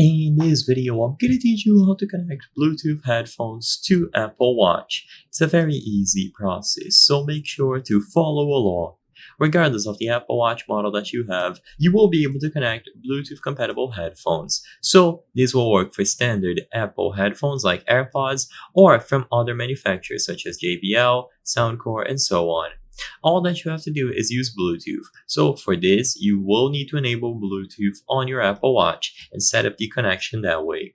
In this video, I'm gonna teach you how to connect Bluetooth headphones to Apple Watch. It's a very easy process, so make sure to follow along. Regardless of the Apple Watch model that you have, you will be able to connect Bluetooth compatible headphones. So this will work for standard Apple headphones like AirPods or from other manufacturers such as JBL, Soundcore, and so on. All that you have to do is use Bluetooth. So for this, you will need to enable Bluetooth on your Apple Watch and set up the connection that way.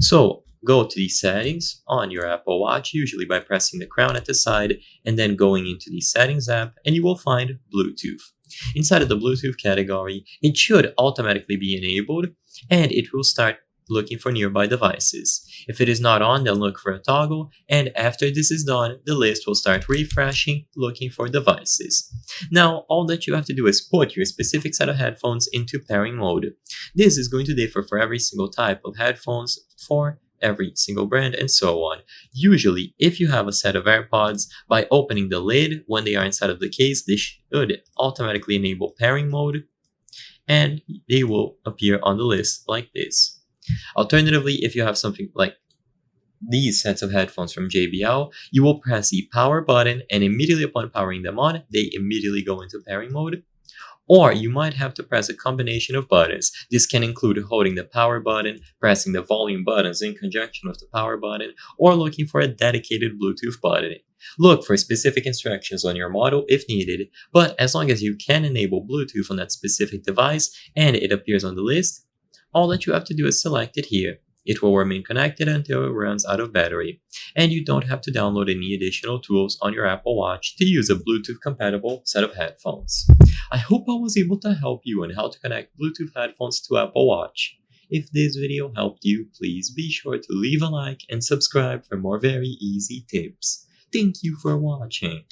So go to the settings on your Apple Watch, usually by pressing the crown at the side and then going into the settings app, and you will find Bluetooth. Inside of the Bluetooth category, it should automatically be enabled and it will start looking for nearby devices. If it is not on, then look for a toggle, and after this is done, the list will start refreshing, looking for devices. Now, all that you have to do is put your specific set of headphones into pairing mode. This is going to differ for every single type of headphones, for every single brand, and so on. Usually, if you have a set of AirPods, by opening the lid when they are inside of the case, they should automatically enable pairing mode, and they will appear on the list like this. Alternatively, if you have something like these sets of headphones from JBL, you will press the power button, and immediately upon powering them on, they immediately go into pairing mode. Or you might have to press a combination of buttons. This can include holding the power button, pressing the volume buttons in conjunction with the power button, or looking for a dedicated Bluetooth button. Look for specific instructions on your model if needed, but as long as you can enable Bluetooth on that specific device and it appears on the list, all that you have to do is select it here. It will remain connected until it runs out of battery, and you don't have to download any additional tools on your Apple Watch to use a Bluetooth compatible set of headphones. I hope I was able to help you on how to connect Bluetooth headphones to Apple Watch. If this video helped you, please be sure to leave a like and subscribe for more very easy tips. Thank you for watching.